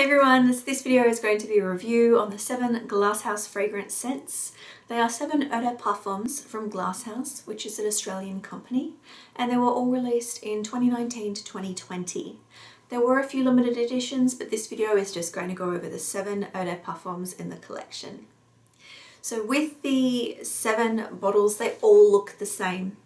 everyone, this video is going to be a review on the 7 Glasshouse fragrance scents. They are 7 eau de parfums from Glasshouse, which is an Australian company, and they were all released in 2019 to 2020. There were a few limited editions, but this video is just going to go over the 7 eau de parfums in the collection. So with the 7 bottles, they all look the same.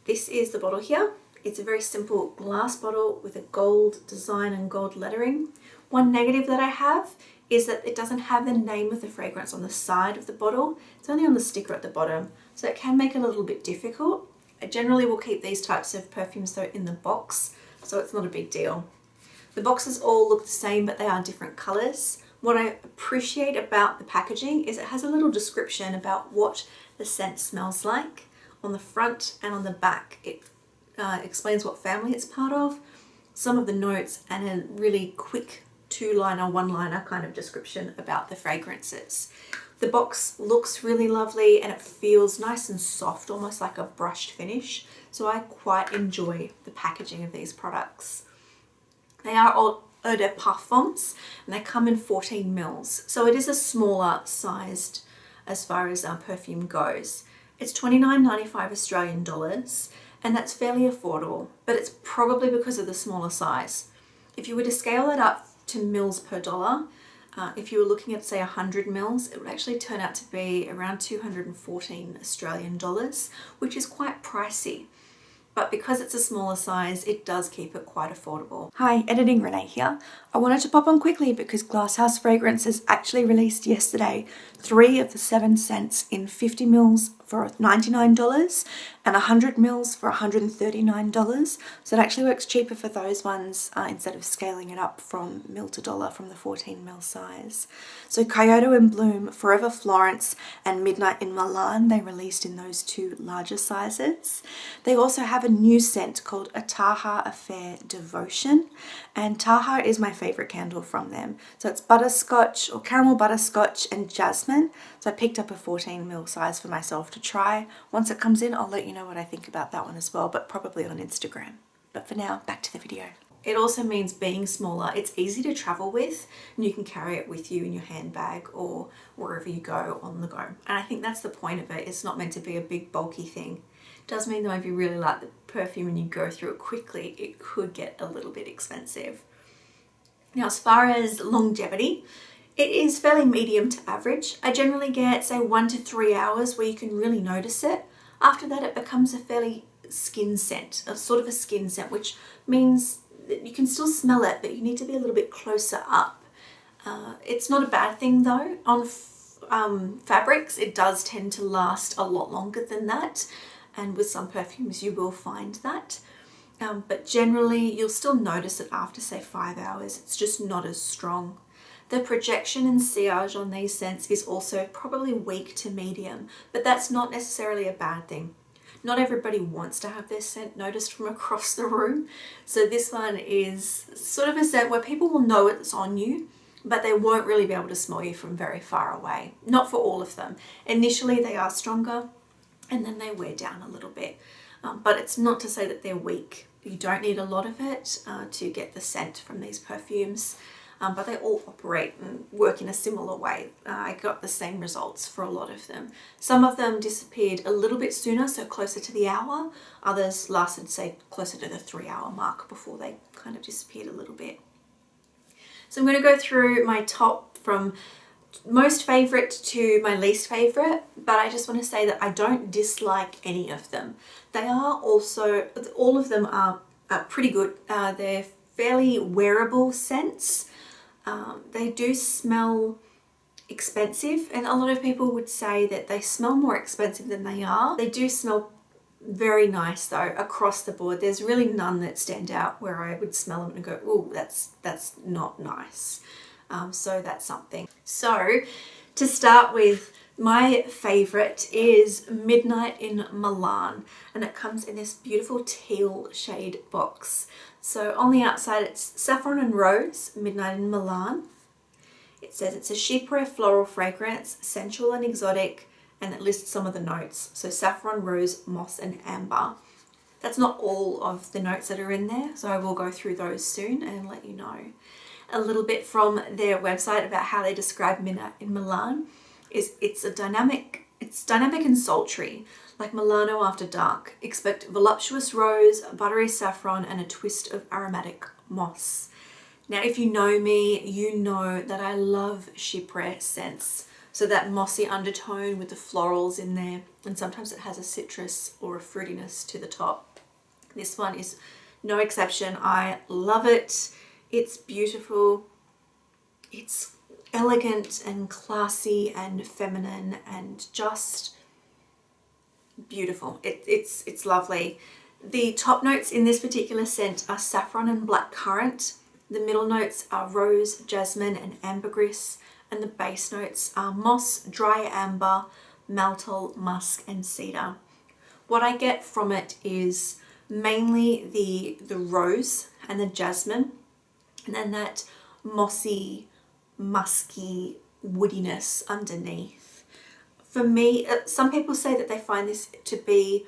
This is the bottle here. It's a very simple glass bottle with a gold design and gold lettering. One negative that I have is that it doesn't have the name of the fragrance on the side of the bottle. It's only on the sticker at the bottom, so it can make it a little bit difficult. I generally will keep these types of perfumes though in the box, so it's not a big deal. The boxes all look the same, but they are different colours. What I appreciate about the packaging is it has a little description about what the scent smells like. On the front and on the back, it explains what family it's part of, some of the notes, and a really quick 2-liner, 1-liner kind of description about the fragrances. The box looks really lovely and it feels nice and soft, almost like a brushed finish. So I quite enjoy the packaging of these products. They are all eau de parfums and they come in 14 mils. So it is a smaller sized as far as perfume goes. It's $29.95 Australian dollars. And that's fairly affordable, but it's probably because of the smaller size. If you were to scale that up to mils per dollar, if you were looking at say 100 mils, it would actually turn out to be around 214 Australian dollars, which is quite pricey. But because it's a smaller size, it does keep it quite affordable. Hi, Editing Renee here. I wanted to pop on quickly because Glasshouse Fragrances actually released yesterday 3 of the 7 scents in 50 mils for $99 and 100 mils for $139. So it actually works cheaper for those ones instead of scaling it up from mil to dollar from the 14 mil size. So KYOTO in Bloom, Forever Florence and Midnight in Milan, they released in those 2 larger sizes. They also have a new scent called a Taha Affair Devotion, and Taha is my favorite candle from them. So it's butterscotch or caramel butterscotch and jasmine. So I picked up a 14 mil size for myself to try. Once it comes in, I'll let you know what I think about that one as well, but probably on Instagram. But for now, back to the video. It also means being smaller, it's easy to travel with, and you can carry it with you in your handbag or wherever you go on the go. And I think that's the point of it. It's not meant to be a big bulky thing. It does mean that if you really like the perfume and you go through it quickly, it could get a little bit expensive. Now, as far as longevity, it is fairly medium to average. I generally get say 1 to 3 hours where you can really notice it. After that, it becomes a fairly skin scent, a sort of a skin scent, which means that you can still smell it, but you need to be a little bit closer up. It's not a bad thing though. On fabrics, it does tend to last a lot longer than that. And with some perfumes, you will find that. But generally, you'll still notice it after say 5 hours. It's just not as strong. The projection and sillage on these scents is also probably weak to medium, but that's not necessarily a bad thing. Not everybody wants to have their scent noticed from across the room. So this one is sort of a scent where people will know it's on you, but they won't really be able to smell you from very far away. Not for all of them. Initially they are stronger and then they wear down a little bit. But it's not to say that they're weak. You don't need a lot of it to get the scent from these perfumes. But they all operate and work in a similar way. I got the same results for a lot of them. Some of them disappeared a little bit sooner, so closer to the hour. Others lasted, say, closer to the 3-hour mark before they kind of disappeared a little bit. So I'm going to go through my top from most favourite to my least favourite, but I just want to say that I don't dislike any of them. They are also, all of them are pretty good. They're fairly wearable scents. They do smell expensive, and a lot of people would say that they smell more expensive than they are. They do smell very nice though across the board. There's really none that stand out where I would smell them and go, oh, that's not nice. So that's something. So to start with, my favourite is Midnight in Milan, and it comes in this beautiful teal shade box. So on the outside it's saffron and rose, Midnight in Milan. It says it's a chypre floral fragrance, sensual and exotic, and it lists some of the notes. So saffron, rose, moss and amber. That's not all of the notes that are in there, so I will go through those soon and let you know. a little bit from their website about how they describe midnight in Milan is it's dynamic and sultry, like Milano after dark. Expect voluptuous rose, buttery saffron, and a twist of aromatic moss. Now, if you know me, you know that I love chypre scents. So that mossy undertone with the florals in there, and sometimes it has a citrus or a fruitiness to the top. This one is no exception. I love it. It's beautiful. It's elegant and classy and feminine and just beautiful. It's lovely. The top notes in this particular scent are saffron and blackcurrant. The middle notes are rose, jasmine, and ambergris, and the base notes are moss, dry amber, maltol, musk, and cedar. What I get from it is mainly the rose and the jasmine, and then that mossy, musky woodiness underneath. For me, some people say that they find this to be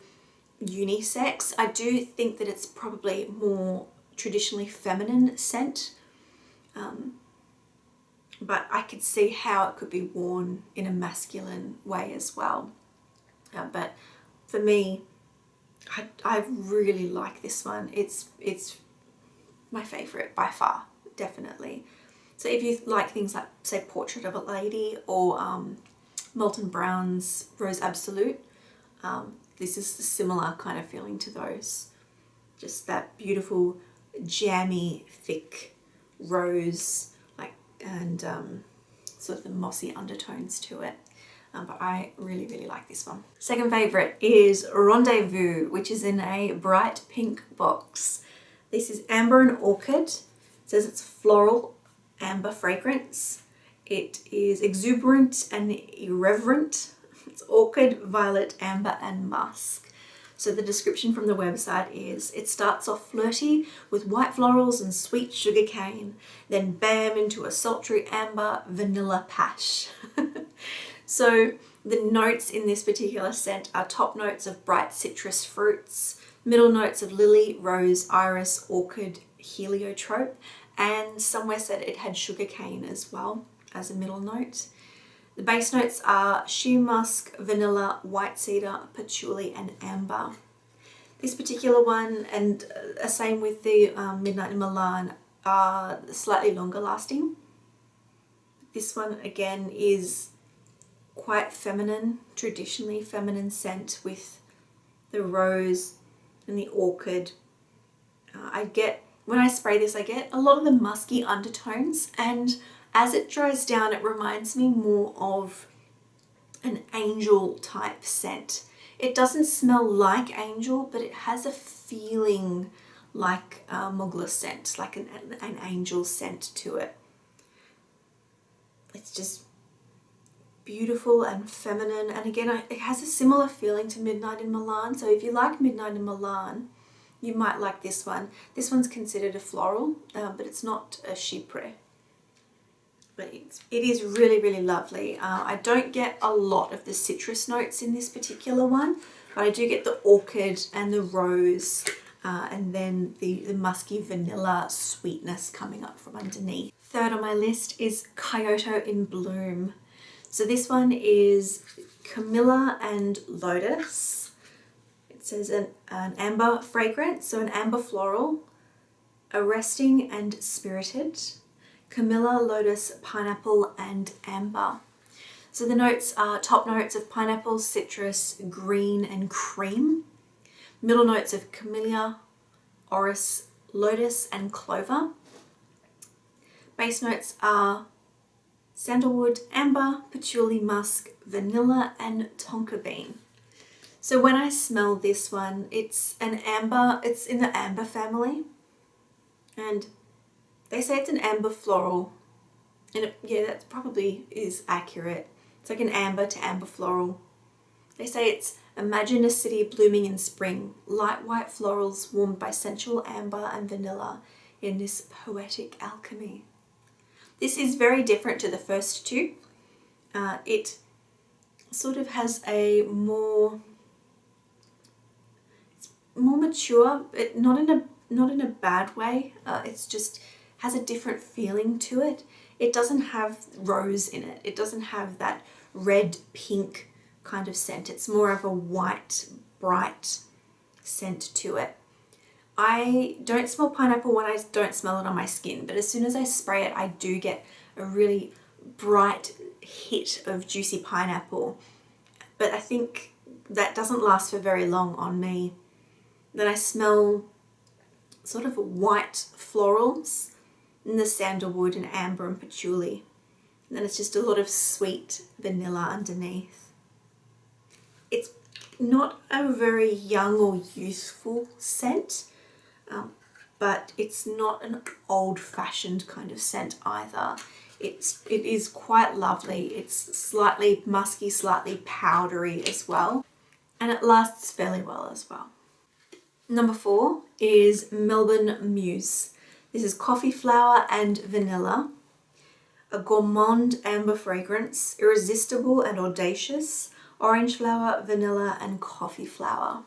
unisex. I do think that it's probably more traditionally feminine scent, but I could see how it could be worn in a masculine way as well. But for me, I really like this one. It's my favourite by far, definitely. So if you like things like, say, Portrait of a Lady or Molton Brown's Rose Absolute, this is a similar kind of feeling to those. Just that beautiful, jammy, thick rose, and sort of the mossy undertones to it. But I really, really like this one. Second favourite is Rendezvous, which is in a bright pink box. This is amber and orchid. It says it's floral amber fragrance. It is exuberant and irreverent. It's orchid, violet, amber, and musk. So the description from the website is, it starts off flirty with white florals and sweet sugar cane, then bam into a sultry amber vanilla pash. So the notes in this particular scent are top notes of bright citrus fruits, middle notes of lily, rose, iris, orchid, heliotrope, and somewhere said it had sugar cane as well as a middle note. The base notes are sheer musk, vanilla, white cedar, patchouli, and amber. This particular one, and same with the Midnight in Milan, are slightly longer lasting. This one again is quite feminine, traditionally feminine scent with the rose and the orchid. When I spray this, I get a lot of the musky undertones, and as it dries down, it reminds me more of an angel type scent. It doesn't smell like angel, but it has a feeling like a Mugler scent, like an angel scent to it. It's just beautiful and feminine, and again, it has a similar feeling to Midnight in Milan. So if you like Midnight in Milan, you might like this one. This one's considered a floral, but it's not a chypre. But it is really, really lovely. I don't get a lot of the citrus notes in this particular one, but I do get the orchid and the rose, and then the musky vanilla sweetness coming up from underneath. Third on my list is KYOTO in Bloom. So this one is Camilla and Lotus. It says an amber fragrance, so an amber floral, arresting and spirited. Camilla, lotus, pineapple, and amber. So the notes are top notes of pineapple, citrus, green, and cream. Middle notes of camellia, orris, lotus, and clover. Base notes are sandalwood, amber, patchouli, musk, vanilla, and tonka bean. So when I smell this one, it's an amber, it's in the amber family, and they say it's an amber floral, and yeah, that probably is accurate. It's like an amber to amber floral. They say it's imagine a city blooming in spring, light white florals warmed by sensual amber and vanilla in this poetic alchemy. This is very different to the first two. It sort of has a more mature, but not in a bad way. It's just has a different feeling to it. It doesn't have rose in it. It doesn't have that red pink kind of scent. It's more of a white, bright scent to it. I don't smell pineapple when I don't smell it on my skin, but as soon as I spray it, I do get a really bright hit of juicy pineapple. But I think that doesn't last for very long on me. Then I smell sort of white florals in the sandalwood and amber and patchouli. And then it's just a lot of sweet vanilla underneath. It's not a very young or youthful scent, but it's not an old-fashioned kind of scent either. It is quite lovely. It's slightly musky, slightly powdery as well, and it lasts fairly well as well. Number 4 is Melbourne Muse. This is coffee flower and vanilla, a gourmand amber fragrance, irresistible and audacious, orange flower, vanilla and coffee flower.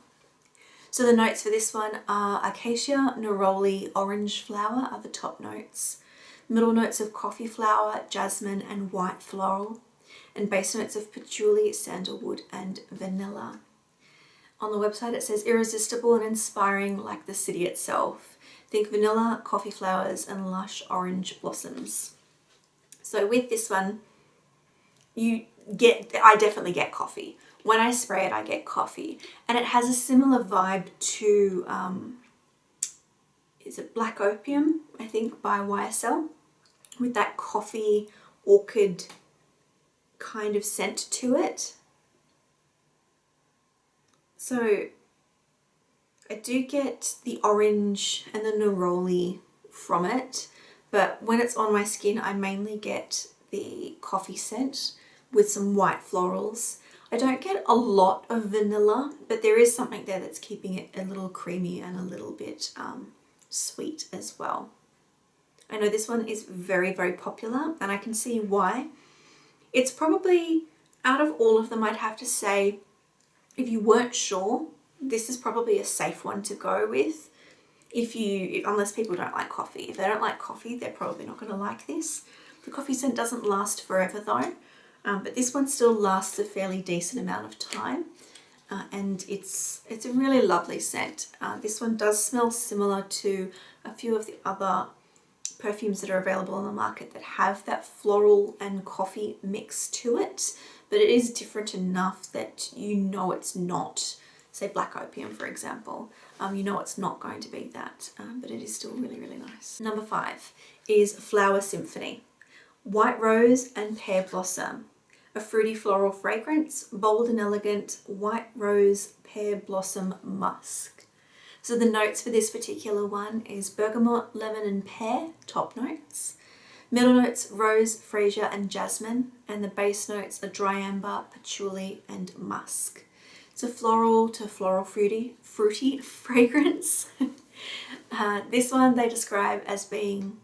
So the notes for this one are acacia, neroli, orange flower are the top notes. Middle notes of coffee flower, jasmine and white floral, and base notes of patchouli, sandalwood and vanilla. On the website it says irresistible and inspiring like the city itself. Think vanilla, coffee flowers and lush orange blossoms. So with this one, I definitely get coffee. When I spray it, I get coffee. And it has a similar vibe to, is it Black Opium, I think, by YSL, with that coffee orchid kind of scent to it. So I do get the orange and the neroli from it, but when it's on my skin, I mainly get the coffee scent with some white florals. I don't get a lot of vanilla, but there is something there that's keeping it a little creamy and a little bit sweet as well. I know this one is very, very popular and I can see why. It's probably, out of all of them, I'd have to say, if you weren't sure, this is probably a safe one to go with. Unless people don't like coffee. If they don't like coffee, they're probably not going to like this. The coffee scent doesn't last forever though, but this one still lasts a fairly decent amount of time, and it's a really lovely scent. This one does smell similar to a few of the other perfumes that are available on the market that have that floral and coffee mix to it, but it is different enough that you know it's not, say Black Opium for example, you know it's not going to be that, but it is still really, really nice. Number 5 is Flower Symphony. White Rose and Pear Blossom. A fruity floral fragrance, bold and elegant, white rose, pear blossom musk. So the notes for this particular one is bergamot, lemon and pear, top notes. Middle notes, rose, freesia and jasmine, and the base notes are dry amber, patchouli and musk. It's a floral to floral fruity fragrance. This one they describe as being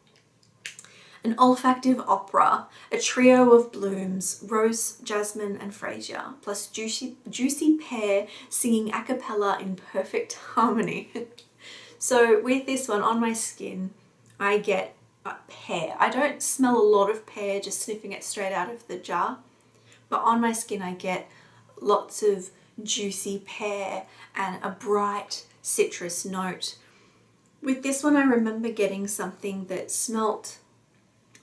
an olfactive opera, a trio of blooms, rose, jasmine and freesia, plus juicy pear singing a cappella in perfect harmony. So with this one on my skin, I get pear. I don't smell a lot of pear just sniffing it straight out of the jar, but on my skin I get lots of juicy pear and a bright citrus note. With this one I remember getting something that smelt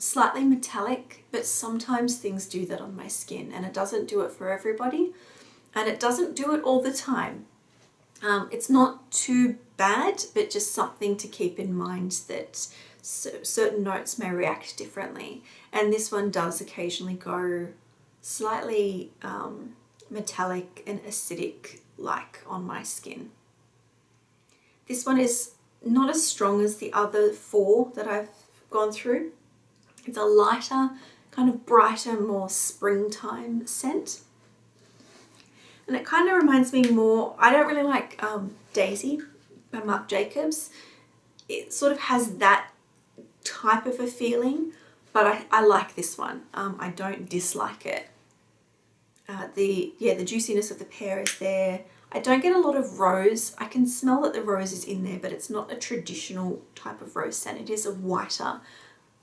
slightly metallic, but sometimes things do that on my skin and it doesn't do it for everybody and it doesn't do it all the time. It's not too bad, but just something to keep in mind that certain notes may react differently, and this one does occasionally go slightly metallic and acidic like on my skin. This one is not as strong as the other 4 that I've gone through. It's a lighter, kind of brighter, more springtime scent. And it kind of reminds me more, I don't really like Daisy by Marc Jacobs. It sort of has that type of a feeling, but I like this one. I don't dislike it. The juiciness of the pear is there. I don't get a lot of rose. I can smell that the rose is in there, but it's not a traditional type of rose scent. It is a whiter,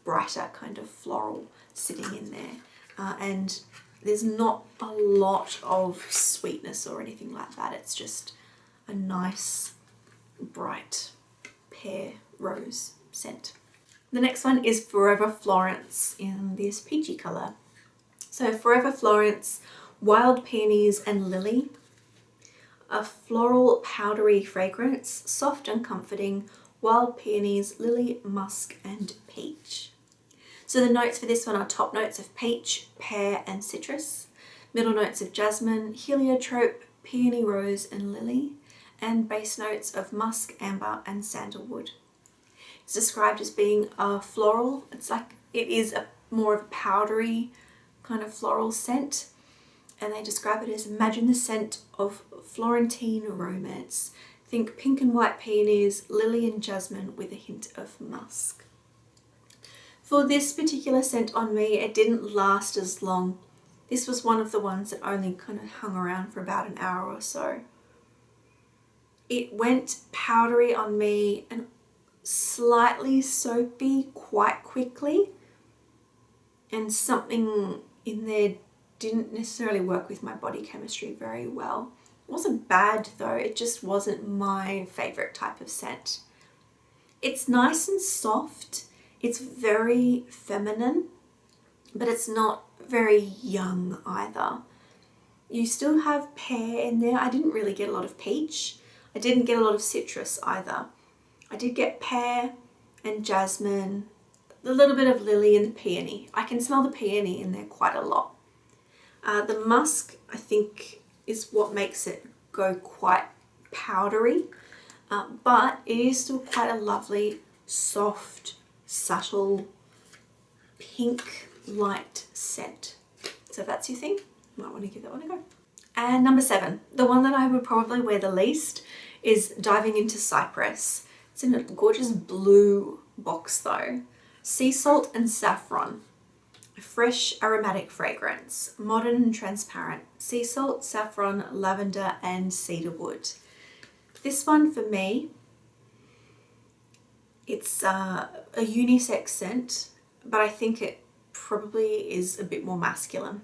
brighter kind of floral sitting in there. And there's not a lot of sweetness or anything like that. It's just a nice, bright pear rose scent. The next one is Forever Florence in this peachy colour. So Forever Florence, Wild Peonies and Lily. A floral powdery fragrance, soft and comforting, wild peonies, lily, musk and peach. So the notes for this one are top notes of peach, pear and citrus, middle notes of jasmine, heliotrope, peony rose and lily, and base notes of musk, amber and sandalwood. It's described as being a floral. It's like it is more of a powdery kind of floral scent. And they describe it as imagine the scent of Florentine romance. Think pink and white peonies, lily and jasmine with a hint of musk. For this particular scent on me, it didn't last as long. This was one of the ones that only kind of hung around for about an hour or so. It went powdery on me and slightly soapy quite quickly. And something in there didn't necessarily work with my body chemistry very well. It wasn't bad though, it just wasn't my favourite type of scent. It's nice and soft, it's very feminine, but it's not very young either. You still have pear in there. I didn't really get a lot of peach. I didn't get a lot of citrus either. I did get pear and jasmine, a little bit of lily and the peony. I can smell the peony in there quite a lot. The musk, I think, is what makes it go quite powdery, but it is still quite a lovely, soft, subtle, pink, light scent. So if that's your thing, you might want to give that one a go. And number 7, the one that I would probably wear the least is Diving into Cyprus. It's in a gorgeous blue box though. Sea salt and saffron. Fresh aromatic fragrance, modern and transparent, sea salt, saffron, lavender and cedarwood. This one for me, it's a unisex scent, but I think it probably is a bit more masculine.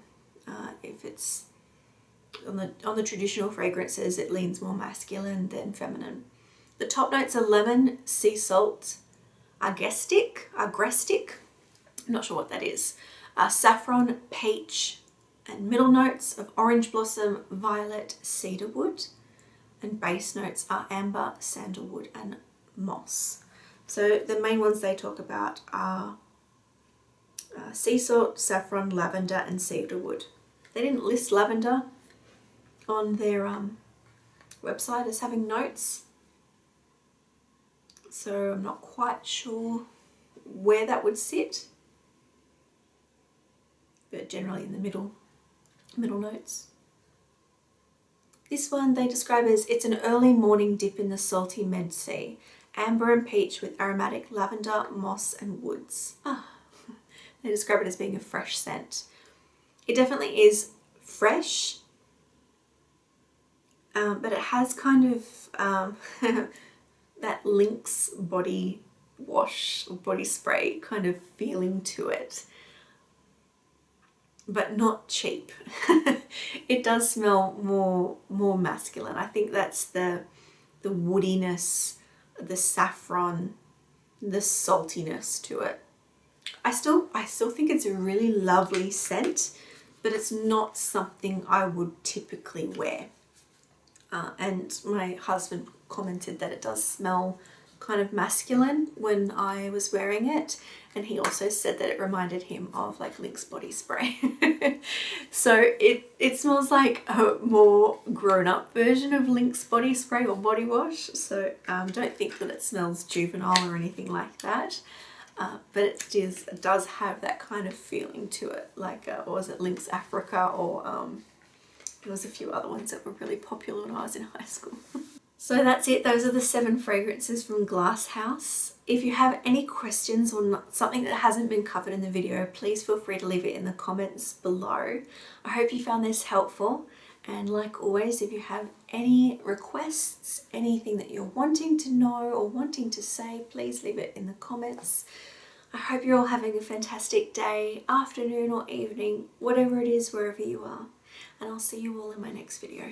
If it's on the traditional fragrances, it leans more masculine than feminine. The top notes are lemon, sea salt, agrestic, I'm not sure what that is. Saffron, peach, and middle notes of orange blossom, violet, cedarwood, and base notes are amber, sandalwood, and moss. So the main ones they talk about are sea salt, saffron, lavender, and cedarwood. They didn't list lavender on their website as having notes, so I'm not quite sure where that would sit. But generally in the middle notes. This one they describe as it's an early morning dip in the salty Med Sea, amber and peach with aromatic lavender, moss and woods. They describe it as being a fresh scent. It definitely is fresh, but it has kind of that Lynx body wash or body spray kind of feeling to it. But not cheap. It does smell more masculine. I think that's the woodiness, the saffron, the saltiness to it. I still think it's a really lovely scent, but it's not something I would typically wear. And my husband commented that it does smell kind of masculine when I was wearing it, and he also said that it reminded him of like Lynx body spray. So it smells like a more grown-up version of Lynx body spray or body wash, so don't think that it smells juvenile or anything like that, but it does have that kind of feeling to it, like what was it, Lynx Africa, or there was a few other ones that were really popular when I was in high school. So that's it. Those are the 7 fragrances from Glasshouse. If you have any questions or something that hasn't been covered in the video, please feel free to leave it in the comments below. I hope you found this helpful, And like always, if you have any requests, anything that you're wanting to know or wanting to say, please leave it in the comments. I hope you're all having a fantastic day, afternoon or evening, whatever it is, wherever you are. And I'll see you all in my next video.